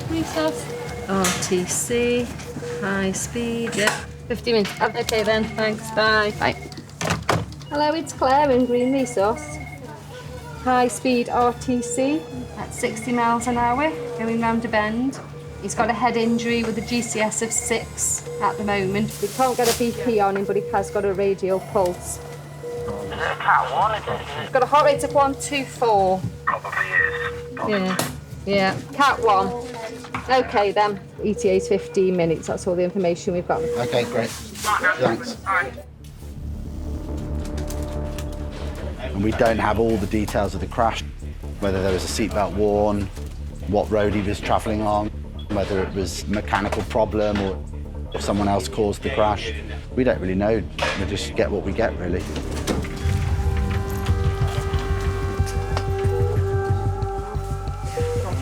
cardiac resource. RTC, high speed, yep. 50 minutes. Okay then, thanks, bye. Bye. Hello, it's Claire in Green Resource. High speed RTC at 60 miles an hour, going round a bend. He's got a head injury with a GCS of 6 at the moment. We can't get a BP on him, but he has got a radial pulse. Is it a Cat 1, is it? He's got a heart rate of 124. Probably is. Yeah, Cat 1. Okay then, ETA's 15 minutes, that's all the information we've got. Okay, great. Thanks. And we don't have all the details of the crash, whether there was a seatbelt worn, what road he was travelling on, whether it was a mechanical problem or if someone else caused the crash. We don't really know. We just get what we get, really.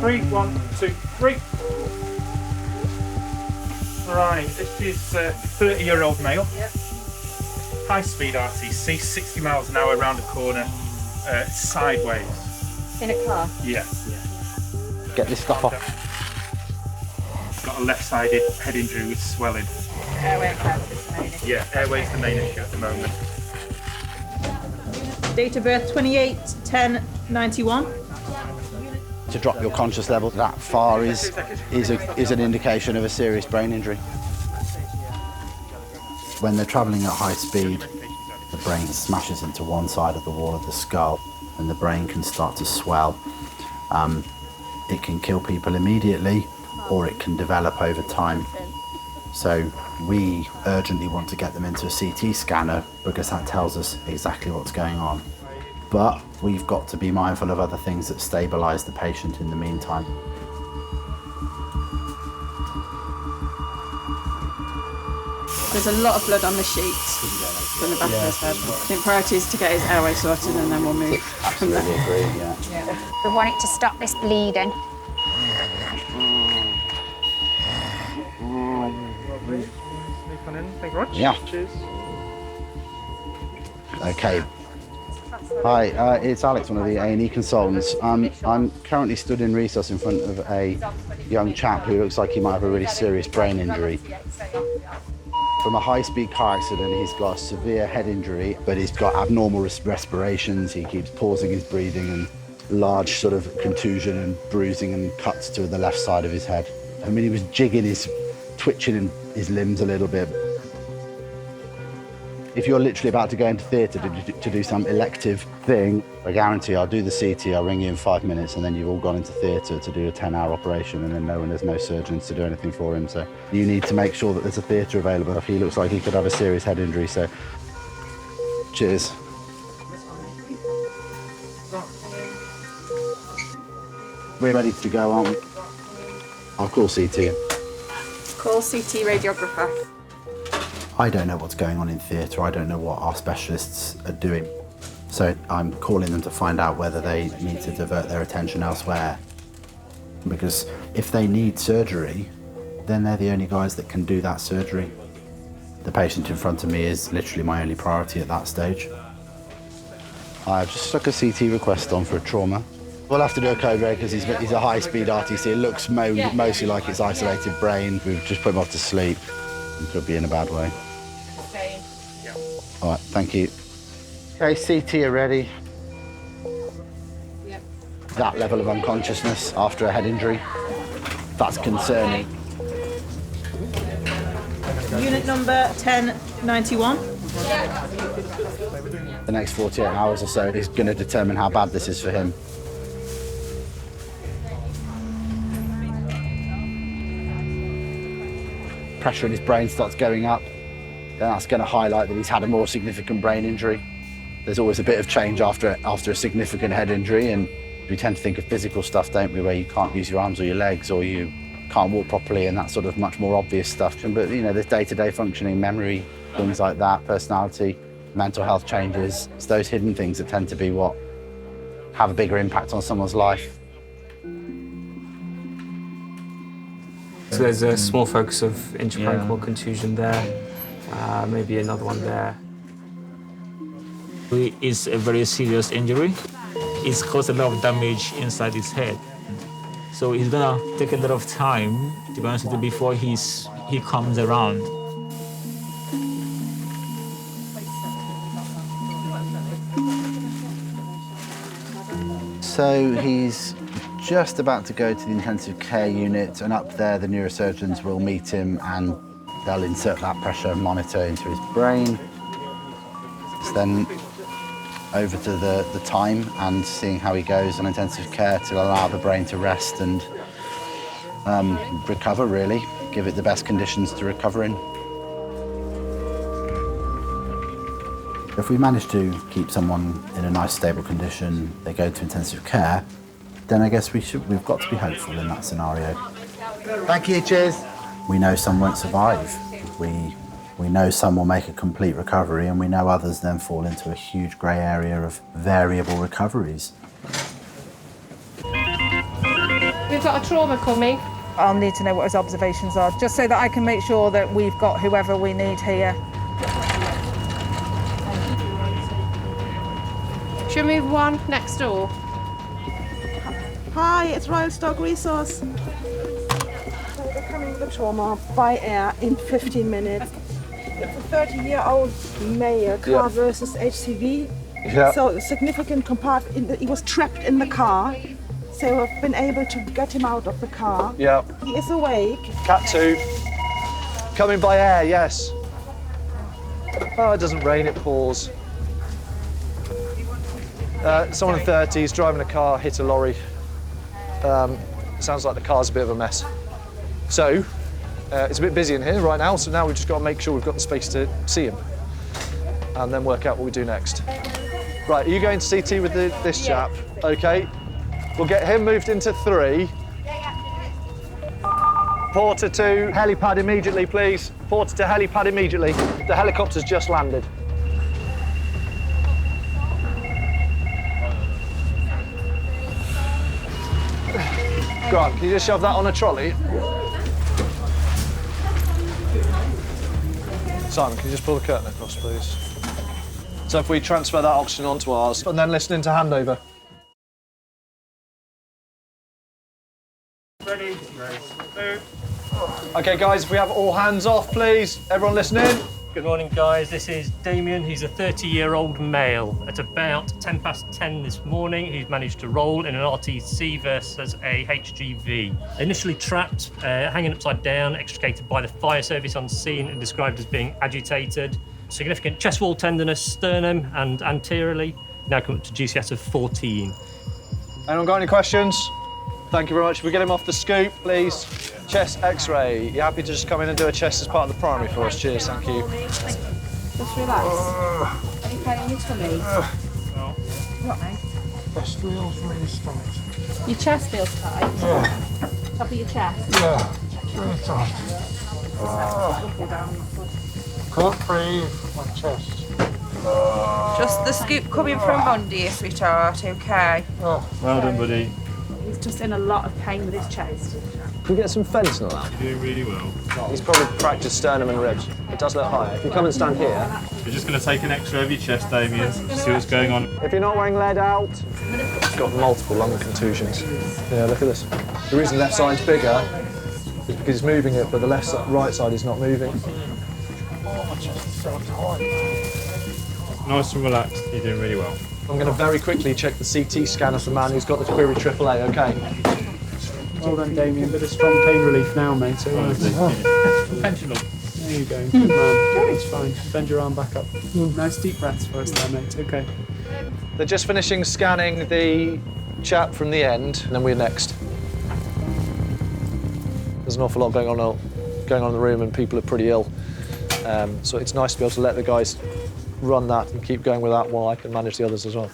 3, 1, 2, 3. Right, this is a 30-year-old male. Yep. High-speed RTC, 60 miles an hour around a corner, sideways. In a car? Yeah. Get this stuff off. Got a left-sided head injury with swelling. Airway is the main issue. Yeah, airway's the main issue at the moment. Date of birth 28/10/91. To drop your conscious level that far is an indication of a serious brain injury. When they're travelling at high speed, the brain smashes into one side of the wall of the skull and the brain can start to swell. It can kill people immediately or it can develop over time. So we urgently want to get them into a CT scanner because that tells us exactly what's going on. But we've got to be mindful of other things that stabilise the patient in the meantime. There's a lot of blood on the sheets from the back of his head. I think priority is to get his airway sorted and then we'll move from there. Absolutely agree, yeah. We want it to stop this bleeding. Thank you very much. Yeah. Cheers. Okay. Hi, it's Alex, one of the A&E consultants. I'm currently stood in resus in front of a young chap who looks like he might have a really serious brain injury. From a high-speed car accident, he's got a severe head injury, but he's got abnormal respirations. He keeps pausing his breathing and large sort of contusion and bruising and cuts to the left side of his head. I mean, he was twitching his limbs a little bit. If you're literally about to go into theatre to do some elective thing, I guarantee I'll do the CT, I'll ring you in 5 minutes, and then you've all gone into theatre to do a 10-hour operation, and then there's no surgeons to do anything for him. So you need to make sure that there's a theatre available. He looks like he could have a serious head injury, so cheers. We're ready to go, aren't we? I'll call CT. Call CT radiographer. I don't know what's going on in theatre. I don't know what our specialists are doing. So I'm calling them to find out whether they need to divert their attention elsewhere. Because if they need surgery, then they're the only guys that can do that surgery. The patient in front of me is literally my only priority at that stage. I've just stuck a CT request on for a trauma. We'll have to do a code red because he's a high-speed RTC. It looks mostly like it's isolated brain. We've just put him off to sleep. He could be in a bad way. All right, thank you. Okay, CT are ready. Yep. That level of unconsciousness after a head injury, that's concerning. Unit number 1091. The next 48 hours or so is going to determine how bad this is for him. Pressure in his brain starts going up, then that's going to highlight that he's had a more significant brain injury. There's always a bit of change after a significant head injury, and we tend to think of physical stuff, don't we, where you can't use your arms or your legs, or you can't walk properly, and that's sort of much more obvious stuff. But, you know, there's day-to-day functioning, memory, things like that, personality, mental health changes. It's those hidden things that tend to be what have a bigger impact on someone's life. So there's a small focus of intraparenchymal contusion there, maybe another one there. It's a very serious injury. It's caused a lot of damage inside his head. So it's gonna take a lot of time, to be honest with you, before he comes around. So he's just about to go to the intensive care unit, and up there the neurosurgeons will meet him and they'll insert that pressure monitor into his brain. It's then over to the time and seeing how he goes on intensive care to allow the brain to rest and recover, really, give it the best conditions to recover in. If we manage to keep someone in a nice, stable condition, they go to intensive care, then I guess we've got to be hopeful in that scenario. Thank you, cheers. We know some won't survive. We know some will make a complete recovery, and we know others then fall into a huge grey area of variable recoveries. We've got a trauma coming. I'll need to know what his observations are, just so that I can make sure that we've got whoever we need here. Should we move one next door? Hi, it's Royal Stock Resource. So they're coming with a trauma by air in 15 minutes. It's a 30-year-old male, car versus HCV. Yeah. So a significant compartment, he was trapped in the car. So I've been able to get him out of the car. Yeah. He is awake. Cat 2. Coming by air, yes. Oh, it doesn't rain, it pours. Someone in 30s driving a car, hit a lorry. Sounds like the car's a bit of a mess. So, it's a bit busy in here right now, so now we've just got to make sure we've got the space to see him and then work out what we do next. Right, are you going to CT with this chap? Okay. We'll get him moved into 3. Porter to helipad immediately, please. Porter to helipad immediately. The helicopter's just landed. Grant, can you just shove that on a trolley? Simon, can you just pull the curtain across, please? So if we transfer that oxygen onto ours, and then listen into handover. Ready? Move. OK, guys, if we have all hands off, please. Everyone listening? Good morning, guys. This is Damien. He's a 30-year-old male. At about 10:10 this morning, he's managed to roll in an RTC versus a HGV. Initially trapped, hanging upside down, extricated by the fire service on scene and described as being agitated. Significant chest wall tenderness, sternum and anteriorly. Now come up to GCS of 14. Anyone got any questions? Thank you very much. If we get him off the scoop, please. Chest X-ray. You happy to just come in and do a chest as part of the primary for us? Cheers, thank you. Just relax. Any pain in your tummy? No. What, mate? Chest feels really tight. Your chest feels tight? Yeah. Top of your chest? Yeah, it's really tight. Can't breathe with my chest. Just the scoop coming from Bondi, sweetheart, okay? Oh. Well done, buddy. He's just in a lot of pain with his chest. Can we get some fentanyl out? You're doing really well. He's probably fractured sternum and ribs. It does look higher. If you come and stand here. We're just going to take an X-ray of your chest, Damien, see what's going on. If you're not wearing lead out. He's got multiple lung contusions. Yeah, look at this. The reason the left side's bigger is because he's moving it, but the right side is not moving. Oh, my chest is so tight. Nice and relaxed. You're doing really well. I'm going to very quickly check the CT scan of the man who's got the query AAA, OK? Well done, Damien. Bit of strong pain relief now, mate. Pensional. There you go. Good man. It's fine. Bend your arm back up. Nice deep breaths for us there, mate. OK. They're just finishing scanning the chap from the end, and then we're next. There's an awful lot going on in the room, and people are pretty ill. So it's nice to be able to let the guys run that and keep going with that while I can manage the others as well.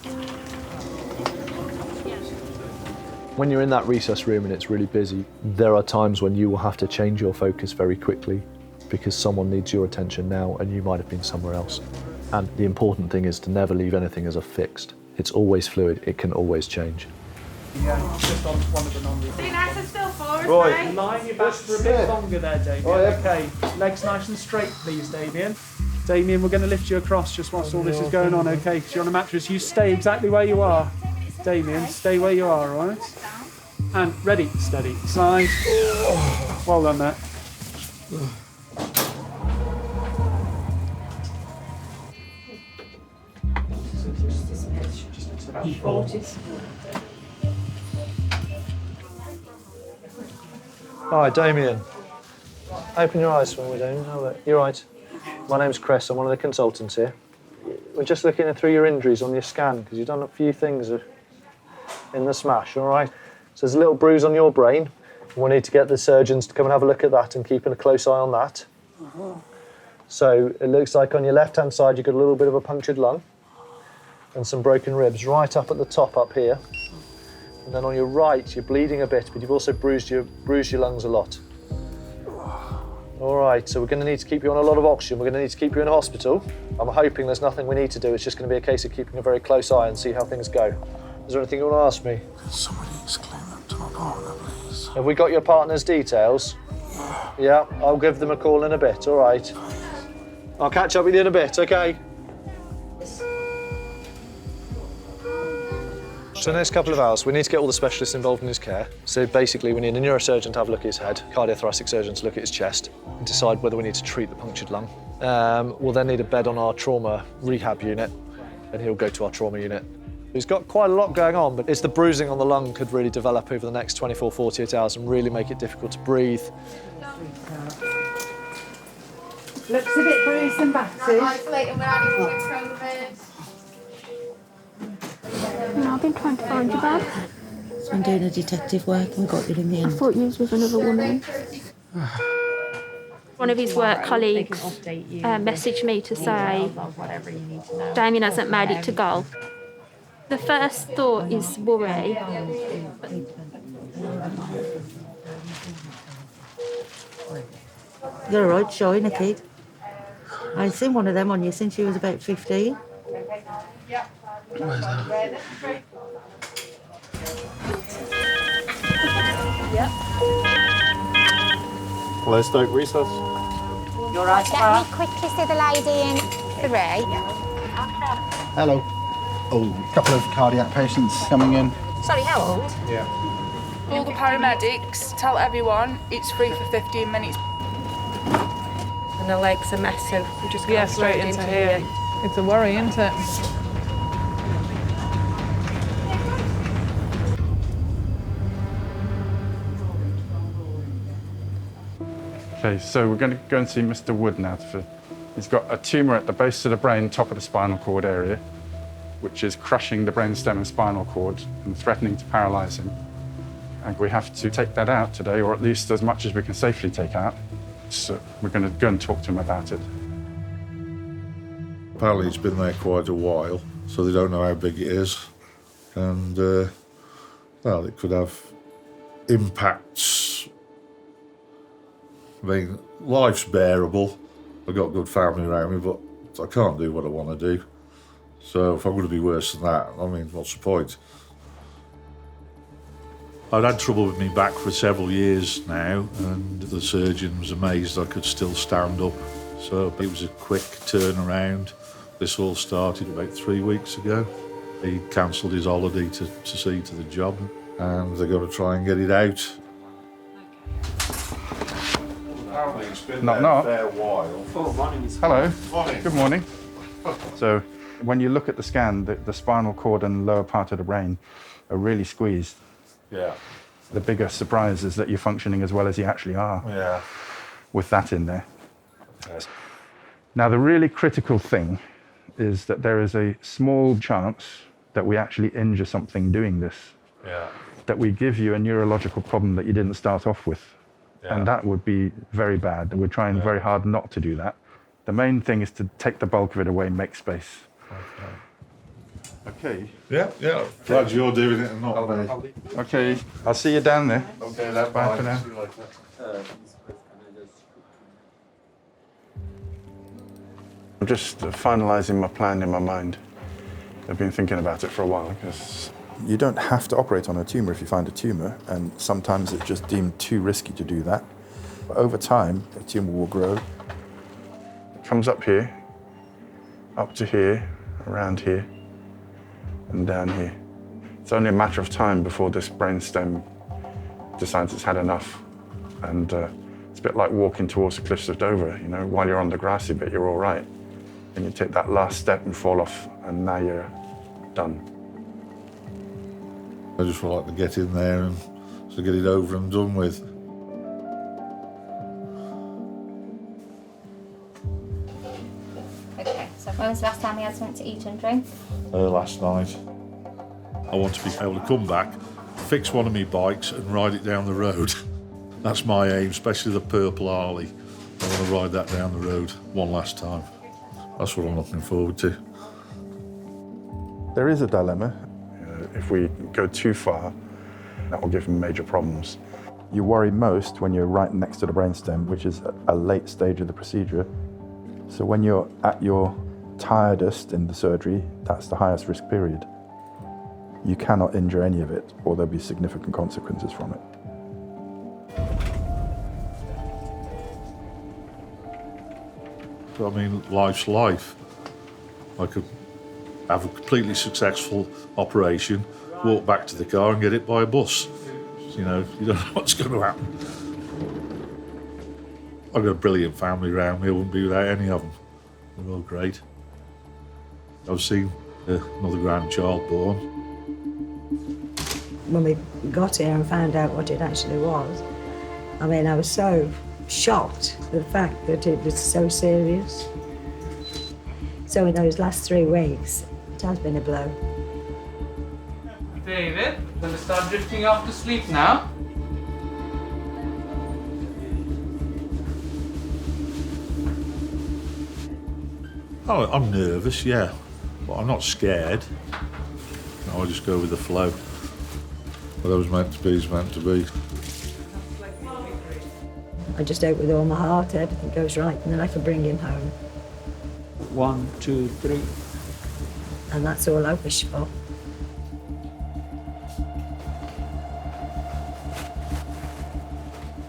When you're in that recess room and it's really busy, there are times when you will have to change your focus very quickly because someone needs your attention now and you might have been somewhere else. And the important thing is to never leave anything as a fixed. It's always fluid, it can always change. Yeah, just on one of the non-refundable. Be nice and still for us, Right. mate. Line your back for a bit longer there, Damien. Oh, yeah. OK. Legs nice and straight, please, Damien. Damien, we're going to lift you across just whilst all this is going on, OK? Because you're on a mattress. You stay exactly where you are. Damien, stay where you are, all right? And ready, steady, slide. Well done there. Hi, Damien. Open your eyes for me, Damien. You're right. My name's Chris. I'm one of the consultants here. We're just looking through your injuries on your scan because you've done a few things in the smash, all right? So there's a little bruise on your brain. We'll need to get the surgeons to come and have a look at that and keeping a close eye on that. So it looks like on your left-hand side you've got a little bit of a punctured lung and some broken ribs right up at the top up here. And then on your right, you're bleeding a bit, but you've also bruised your lungs a lot. All right, so we're going to need to keep you on a lot of oxygen. We're going to need to keep you in hospital. I'm hoping there's nothing we need to do. It's just going to be a case of keeping a very close eye and see how things go. Is there anything you want to ask me? Somebody explain that to my partner, please. Have we got your partner's details? Yeah, I'll give them a call in a bit, all right. I'll catch up with you in a bit, okay? So the next couple of hours, we need to get all the specialists involved in his care. So basically, we need a neurosurgeon to have a look at his head, cardiothoracic surgeon to look at his chest, and decide whether we need to treat the punctured lung. We'll then need a bed on our trauma rehab unit, and he'll go to our trauma unit. He's got quite a lot going on, but it's the bruising on the lung could really develop over the next 24, 48 hours and really make it difficult to breathe. Looks a bit bruised and battered. I've been trying to find your bag. I've been doing a detective work and got it in the end. I thought you was with another woman. One of his work colleagues messaged me to say Damien hasn't made it to goal. The first thought is worry. You're all right, showing a kid. I've seen one of them on you since you was about 15. Where's that? Yep. Hello, Stoke Resource. You're right, Let me quickly see the lady in 3. Hello. Oh, a couple of cardiac patients coming in. Sorry, how old? Yeah. All the paramedics tell everyone it's free for 15 minutes. And the leg's a mess, so we just Yeah, straight into here. It's a worry, isn't it? Okay, so we're going to go and see Mr. Wood now. He's got a tumour at the base of the brain, top of the spinal cord area, which is crushing the brainstem and spinal cord and threatening to paralyse him. And we have to take that out today, or at least as much as we can safely take out. So we're going to go and talk to him about it. Apparently it's been there quite a while, so they don't know how big it is. And, well, it could have impacts. I mean, life's bearable. I've got a good family around me, but I can't do what I want to do. So if I'm going to be worse than that, I mean, what's the point? I'd had trouble with my back for several years now, and the surgeon was amazed I could still stand up. So it was a quick turnaround. This all started about 3 weeks ago. He cancelled his holiday to see to the job, and they're going to try and get it out. Apparently it's been Knock, there knock. a fair while. Hello. Morning. Good morning. So when you look at the scan, the spinal cord and lower part of the brain are really squeezed. Yeah. The bigger surprise is that you're functioning as well as you actually are. Yeah. With that in there. Yes. Now, the really critical thing is that there is a small chance that we actually injure something doing this. Yeah. That we give you a neurological problem that you didn't start off with. Yeah. And that would be very bad. And we're trying very hard not to do that. The main thing is to take the bulk of it away and make space. Okay. Yeah, yeah. Glad you're doing it and not me. Okay, I'll see you down there. Okay, that's Bye for now. See you later. I'm just finalising my plan in my mind. I've been thinking about it for a while because you don't have to operate on a tumour if you find a tumour, and sometimes it's just deemed too risky to do that. But over time, the tumour will grow. It comes up here, up to here, around here, and down here. It's only a matter of time before this brainstem decides it's had enough. And it's a bit like walking towards the cliffs of Dover, you know, while you're on the grassy bit, you're all right. And you take that last step and fall off, and now you're done. I just would like to get in there and to get it over and done with. Okay, so when was the last time you had something to eat and drink? Last night. I want to be able to come back, fix one of my bikes and ride it down the road. That's my aim, especially the purple Harley. I want to ride that down the road one last time. That's what I'm looking forward to. There is a dilemma. If we go too far, that will give them major problems. You worry most when you're right next to the brainstem, which is a late stage of the procedure. So when you're at your tiredest in the surgery, that's the highest risk period. You cannot injure any of it, or there'll be significant consequences from it. I mean, life's life. I could have a completely successful operation, walk back to the car and get hit by a bus. You know, you don't know what's going to happen. I've got a brilliant family around me. I wouldn't be without any of them. They're all great. I've seen another grandchild born. When we got here and found out what it actually was, I mean, I was so shocked at the fact that it was so serious. So in those last 3 weeks, it has been a blow. David, gonna start drifting off to sleep now. Oh, I'm nervous, yeah, but I'm not scared. I just go with the flow. Whatever's meant to be is meant to be. I just hope with all my heart everything goes right and then I can bring him home. 1, 2, 3. And that's all I wish for.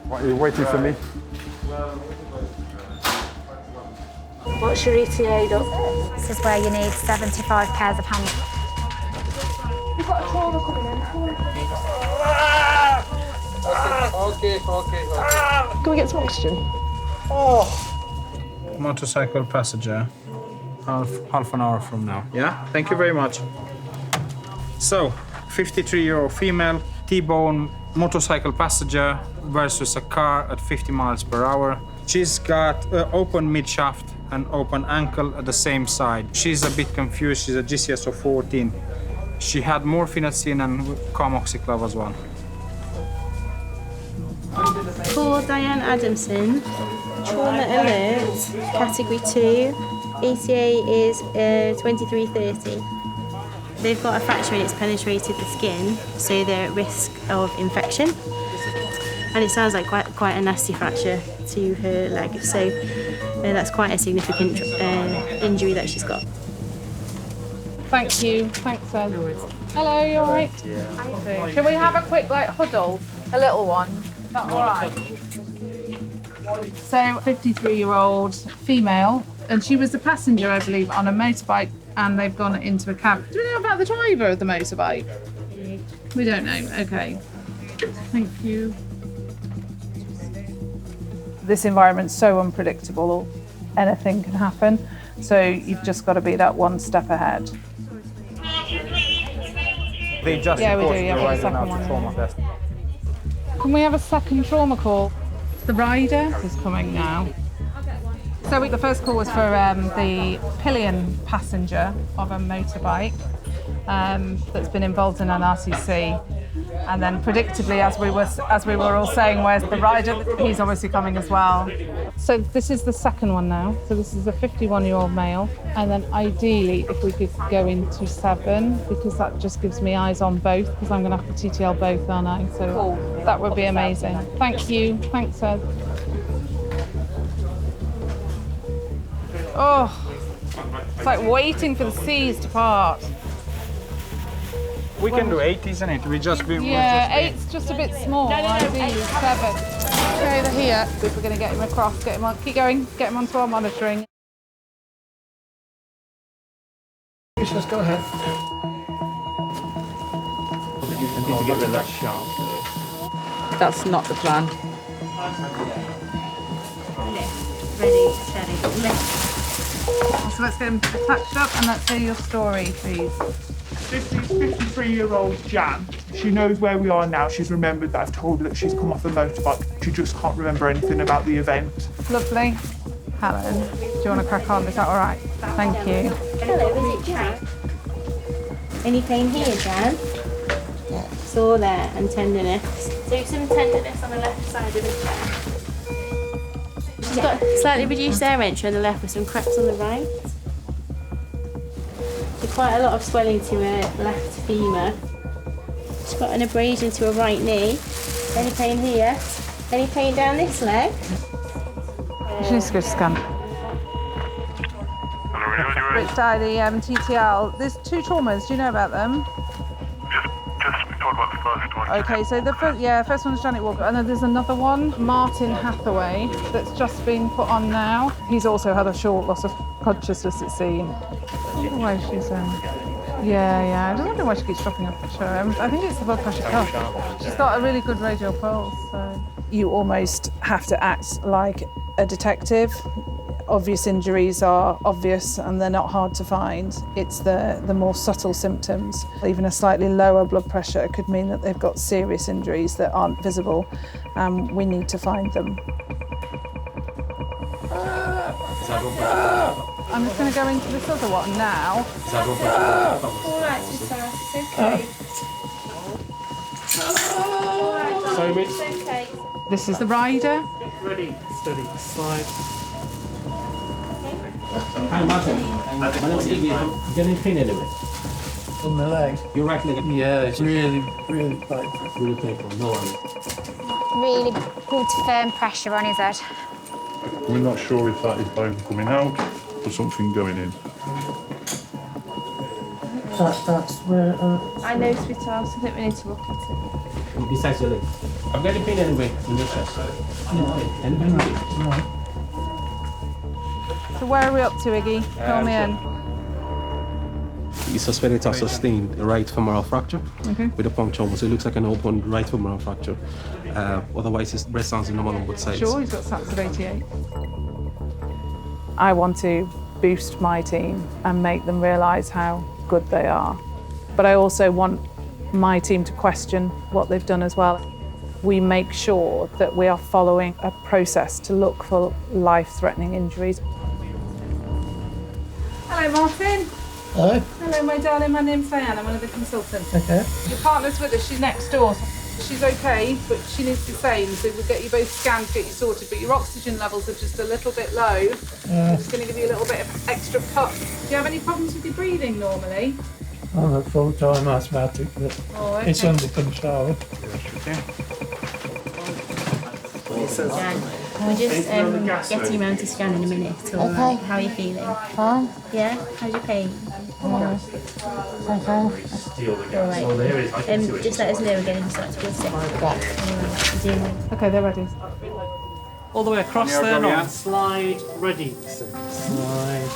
What, are you waiting for me? What's your ETA, Doc? This is where you need 75 pairs of hands. You've got a trauma coming in. Okay. Can we get some oxygen? Motorcycle passenger. Half an hour from now. Yeah, thank you very much. So, 53-year-old female, T-bone motorcycle passenger versus a car at 50 miles per hour. She's got open midshaft and open ankle at the same side. She's a bit confused. She's a GCS of 14. She had morphine and Carmoxyclav as well. For Diane Adamson, trauma alert, category 2, ETA is 2330. They've got a fracture and it's penetrated the skin, so they're at risk of infection. And it sounds like quite a nasty fracture to her leg, so that's quite a significant injury that she's got. Thank you. Thanks, Ed. Hello, you all right? Yeah. Can we have a quick huddle? A little one. Is that all right? So, 53-year-old female, and she was the passenger, I believe, on a motorbike, and they've gone into a cab. Do we know about the driver of the motorbike? We don't know. Okay. Thank you. This environment's so unpredictable. Anything can happen. So you've just got to be that one step ahead. They just Yeah, we do. reported Yeah, the the rider second now to one. trauma test. Can we have a second trauma call? The rider is coming now. So the first call was for the pillion passenger of a motorbike that's been involved in an RCC. And then predictably, as we were all saying, where's the rider? He's obviously coming as well. So this is the second one now. So this is a 51-year-old male. And then ideally, if we could go into 7, because that just gives me eyes on both, because I'm going to have to TTL both, aren't I? So cool. That would be amazing. Thank you. Thanks, Ed. Oh, it's like waiting for the seas to part. We can do 8, isn't it? We just be. Yeah, 8's just a bit small. Ideally, 7. Okay, they're here. If we're going to get him across, get him on. Keep going. Get him onto our monitoring. Just go ahead. I need to get rid of that sharp. That's not the plan. Ready, steady, lift. So let's get them attached up and let's hear your story, please. This is 53-year-old Jan. She knows where we are now. She's remembered that I've told her that she's come off the motorbike. She just can't remember anything about the event. Lovely. Helen, do you want to crack on? Is that all right? Thank you. Hello, is it Jan? Any pain here, Jan? Sore there and tenderness. So some tenderness on the left side of the chair. She's got slightly reduced air entry on the left with some cracks on the right. So quite a lot of swelling to her left femur. She's got an abrasion to her right knee. Any pain here? Any pain down this leg? She needs to go to scan. Rich Dye, the TTL. There's 2 traumas. Do you know about them? Just we talked about the first one. Okay, so the first one's Janet Walker, and then there's another one, Martin Hathaway, that's just been put on now. He's also had a short loss of consciousness, it seems. I wonder why she's yeah. I just wonder why she keeps dropping her pressure. I think it's the blood pressure cuff. She's got a really good radial pulse. So you almost have to act like a detective. Obvious injuries are obvious and they're not hard to find. It's the more subtle symptoms. Even a slightly lower blood pressure could mean that they've got serious injuries that aren't visible. We need to find them. I'm just going to go into this other one now. All right, sweetheart, it's okay. Sorry, Rich. It's okay. This is the rider. Ready, steady, slide. Hi, Martin. My name is Iggy. I'm getting pain anyway. On my leg. Your right leg? Yeah, it's really painful. Really painful. No worries. Really good firm pressure on his head. We're not sure if that is bone coming out or something going in. That's where. I know, sweetheart, I think we need to look at it. Besides your leg. I'm getting pain anyway in your chest. Any pain? No. So where are we up to, Iggy? Fill me in. He suspected to have sustained a right femoral fracture with a puncture wound, so it looks like an open right femoral fracture. Otherwise, his breast sounds normal on both sides. Sure, he's got SATs of 88. I want to boost my team and make them realise how good they are. But I also want my team to question what they've done as well. We make sure that we are following a process to look for life-threatening injuries. Hello, Martin. Hello. Hello, my darling. My name's Diane. I'm one of the consultants. Okay. Your partner's with us. She's next door. She's okay, but she needs the same. So we'll get you both scanned to get you sorted. But your oxygen levels are just a little bit low. I'm just going to give you a little bit of extra puff. Do you have any problems with your breathing normally? I'm a full-time asthmatic, but it's under control. We're just getting around to scan in a minute. So, Okay. How are you feeling? Fine. Yeah? How's your pain? Okay. All right. Just let us know again if you start to feel sick. Okay, they're ready. All the way across there, now. Slide, ready. Slide.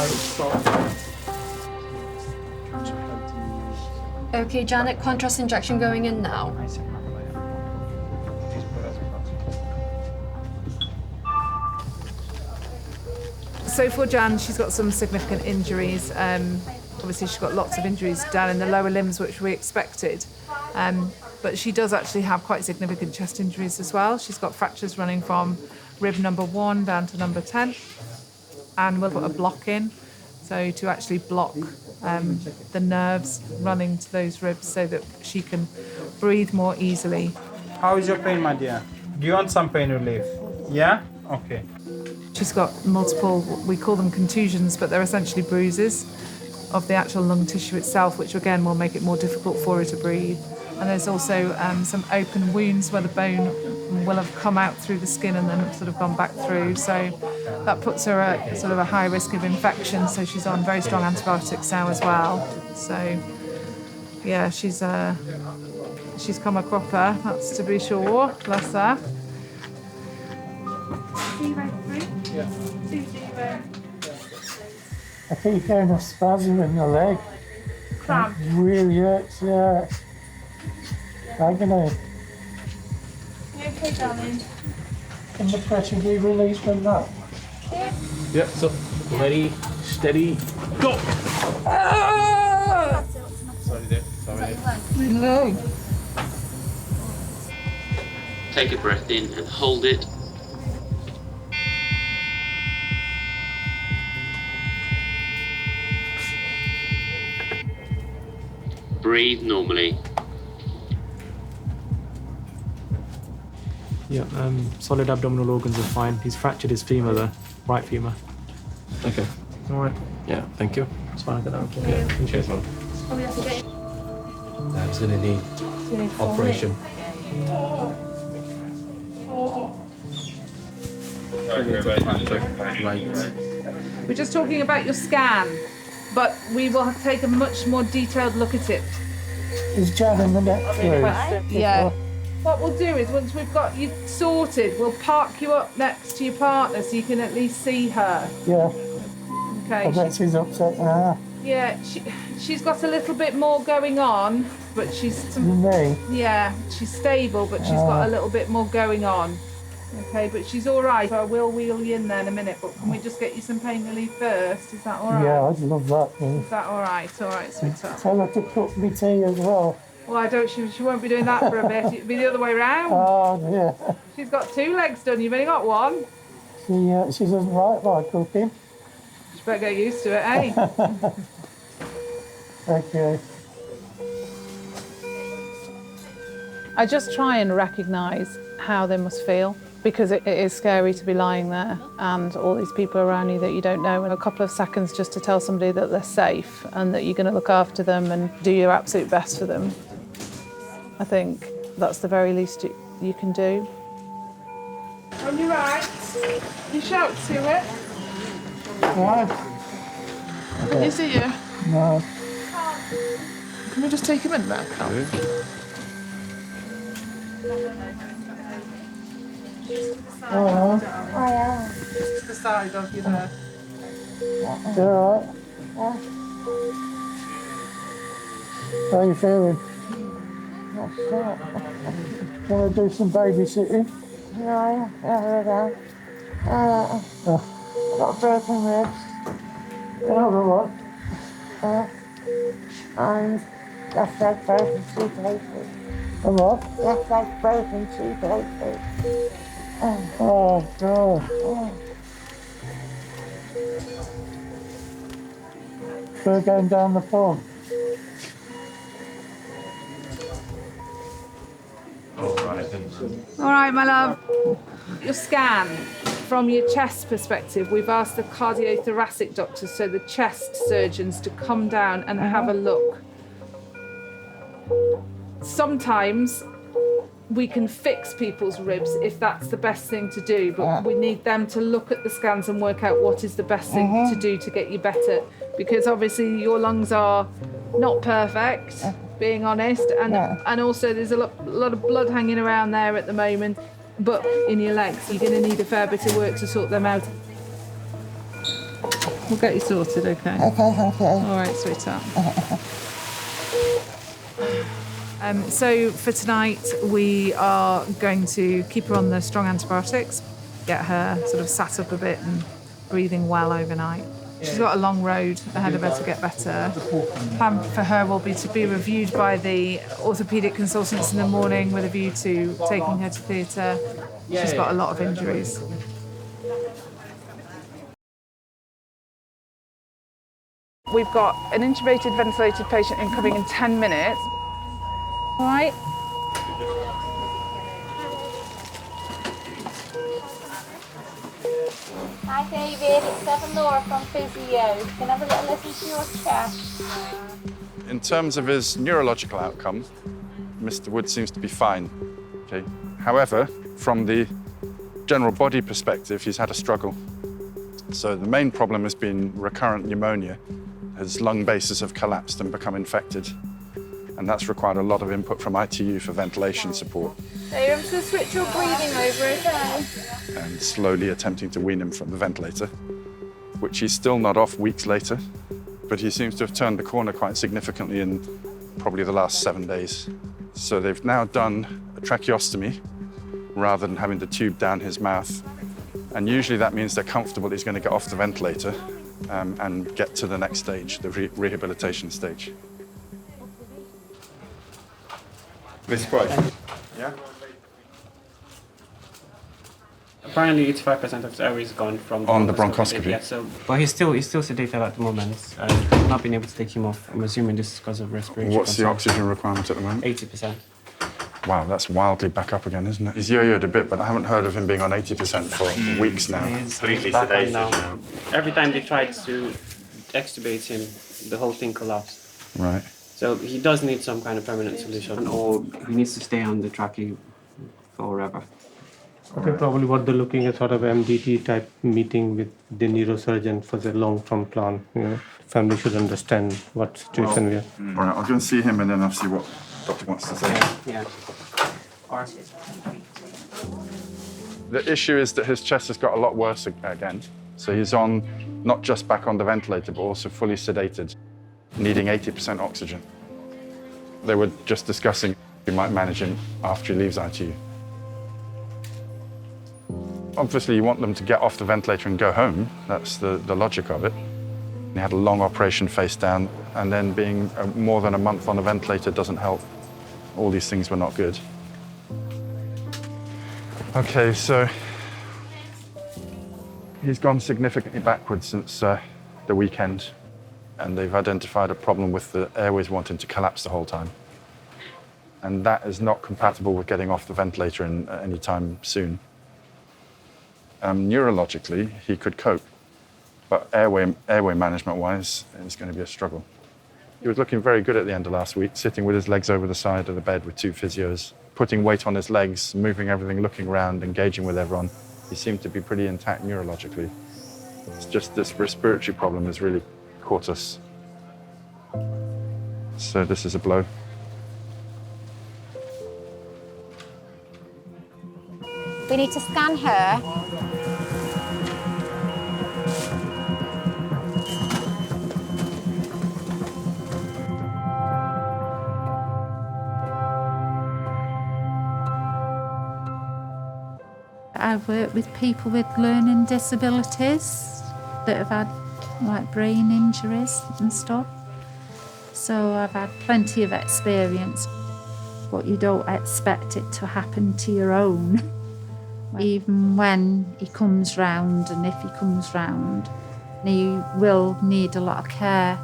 Stop. Okay, Janet, contrast injection going in now. So for Jan, she's got some significant injuries. Obviously, she's got lots of injuries down in the lower limbs, which we expected. But she does actually have quite significant chest injuries as well. She's got fractures running from rib number 1 down to number 10. And we'll put a block in, so to actually block the nerves running to those ribs so that she can breathe more easily. How is your pain, my dear? Do you want some pain relief? Yeah? Okay. She's got multiple, we call them contusions, but they're essentially bruises of the actual lung tissue itself, which again will make it more difficult for her to breathe. And there's also some open wounds where the bone will have come out through the skin and then sort of gone back through. So that puts her at sort of a high risk of infection. So she's on very strong antibiotics now as well. So yeah, she's come a cropper, that's to be sure. Bless her. I keep getting a spasm in the leg. Cramp? It really hurts, yeah. Agony. You okay, darling? Can the pressure be released from that? Yep, so ready, steady, go! Sorry, dear. Sorry, dear. No. Take a breath in and hold it. Breathe normally. Yeah, solid abdominal organs are fine. He's fractured his femur, the right femur. Okay. All right. Yeah, thank you. It's fine, I got that. Yeah, appreciate it. That's gonna need operation. Right. We're just talking about your scan, but we will take a much more detailed look at it. Is Jan in the next room? Yeah. What we'll do is, once we've got you sorted, we'll park you up next to your partner so you can at least see her. Yeah. Okay. I bet she's upset now. Yeah, she's got a little bit more going on, but she's... Me? Yeah, she's stable, but she's got a little bit more going on. Okay, but she's all right. I will wheel you in there in a minute, but can we just get you some pain relief first? Is that all right? Yeah, I'd love that. Is that all right? All right, sweetheart. Tell her to cook me tea as well. Well, I don't. She won't be doing that for a bit. It'll be the other way round. Oh, yeah. She's got 2 legs done. You've only got 1. She doesn't like cooking. She better get used to it, eh? Okay. I just try and recognise how they must feel, because it is scary to be lying there and all these people around you that you don't know, and a couple of seconds just to tell somebody that they're safe and that you're going to look after them and do your absolute best for them. I think that's the very least you can do. On your right, you shout to it. Right. Can you see you? No. Can we just take him in there? Oh, Just to the side of you there. you all right? How are you feeling? Want to do some babysitting? No, never got broken ribs. Oh, Uh, and left leg broken 2 places. a what? Left leg broken 2 places. Oh, God. We're going down the pond. All right, then. All right, my love. Your scan, from your chest perspective, we've asked the cardiothoracic doctors, so the chest surgeons, to come down and have a look. Sometimes we can fix people's ribs if that's the best thing to do, but we need them to look at the scans and work out what is the best thing to do to get you better, because obviously your lungs are not perfect, being honest, and also there's a lot of blood hanging around there at the moment, but in your legs you're going to need a fair bit of work to sort them out. We'll get you sorted, okay? Okay, thank you. All right, sweetheart. So for tonight, we are going to keep her on the strong antibiotics, get her sort of sat up a bit and breathing well overnight. She's got a long road ahead of her to get better. Plan for her will be to be reviewed by the orthopaedic consultants in the morning with a view to taking her to theatre. She's got a lot of injuries. We've got an intubated, ventilated patient incoming in 10 minutes. All right. Hi David, it's Laura from Physio. Can I have a little listen to your chest? In terms of his neurological outcome, Mr. Wood seems to be fine. Okay. However, from the general body perspective, he's had a struggle. So the main problem has been recurrent pneumonia. His lung bases have collapsed and become infected. And that's required a lot of input from ITU for ventilation support. Are you able to switch your breathing over, okay? And slowly attempting to wean him from the ventilator, which he's still not off weeks later, but he seems to have turned the corner quite significantly in probably the last 7 days. So they've now done a tracheostomy rather than having the tube down his mouth. And usually that means they're comfortable he's going to get off the ventilator and get to the next stage, the rehabilitation stage. This price? Yeah? Apparently, 85% of the air is gone from on the bronchoscopy. Yeah, so, but he's still sedated at the moment. I've not been able to take him off. I'm assuming this is because of respiratory. What's the oxygen requirement at the moment? 80%. Wow, that's wildly back up again, isn't it? He's yo-yoed a bit, but I haven't heard of him being on 80% for weeks now. He's back on now. Every time they tried to extubate him, the whole thing collapsed. Right. So he does need some kind of permanent solution, or he needs to stay on the trachea forever. Okay, probably what they're looking at, sort of MDT type meeting with the neurosurgeon for the long-term plan. You know, family should understand what situation we are. All right, I'll go and see him and then I'll see what doctor wants to say. Yeah. The issue is that his chest has got a lot worse again. So he's on, not just back on the ventilator, but also fully sedated, needing 80% oxygen. They were just discussing we might manage him after he leaves ITU. Obviously, you want them to get off the ventilator and go home. That's the logic of it. He had a long operation face down, and then being more than a month on a ventilator doesn't help. All these things were not good. Okay, so he's gone significantly backwards since the weekend, and they've identified a problem with the airways wanting to collapse the whole time. And that is not compatible with getting off the ventilator any time soon. Neurologically, he could cope, but airway management-wise, it's going to be a struggle. He was looking very good at the end of last week, sitting with his legs over the side of the bed with 2 physios, putting weight on his legs, moving everything, looking around, engaging with everyone. He seemed to be pretty intact neurologically. It's just this respiratory problem has really caught us. So this is a blow. We need to scan her. I've worked with people with learning disabilities that have had like brain injuries and stuff. So I've had plenty of experience, but you don't expect it to happen to your own. Even when he comes round, and if he comes round, he will need a lot of care.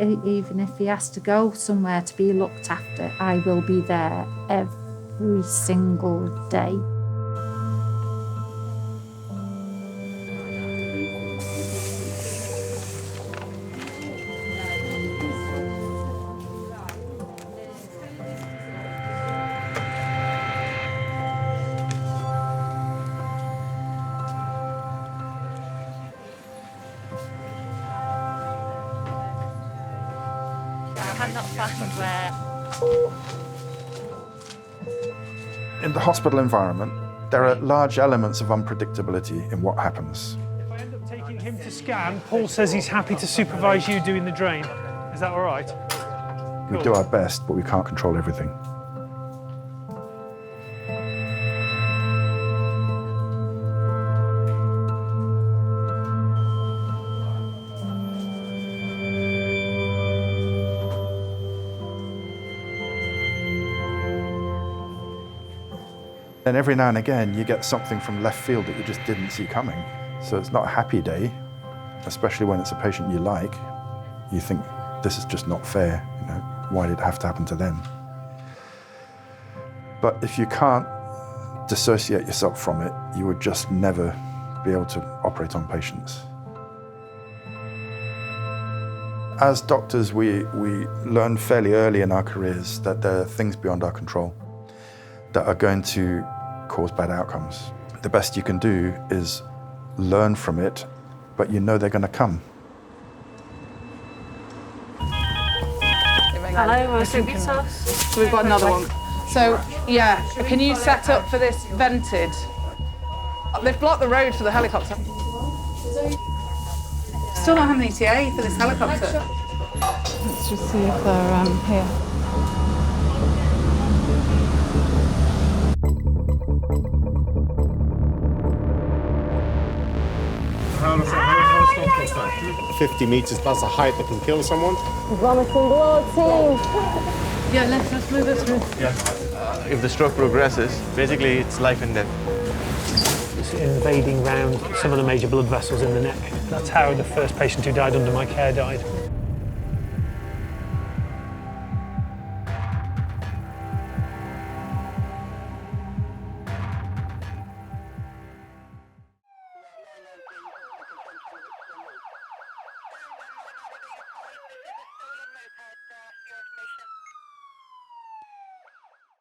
Even if he has to go somewhere to be looked after, I will be there every single day. In the hospital environment, there are large elements of unpredictability in what happens. If I end up taking him to scan, Paul says he's happy to supervise you doing the drain. Is that all right? We do our best, but we can't control everything. And every now and again, you get something from left field that you just didn't see coming. So it's not a happy day, especially when it's a patient you like. You think, this is just not fair, you know, why did it have to happen to them? But if you can't dissociate yourself from it, you would just never be able to operate on patients. As doctors, we learn fairly early in our careers that there are things beyond our control that are going to cause bad outcomes. The best you can do is learn from it, but you know they're going to come. Hello, so we've got another one. So, yeah, can you set up for this vented? They've blocked the road for the helicopter. Still not having an ETA for this helicopter. Let's just see if they're here. 50 metres, that's a height that can kill someone. Vomiting blood, team. Yeah, let's move it through. If the stroke progresses, basically it's life and death. It's invading round some of the major blood vessels in the neck. That's how the first patient who died under my care died.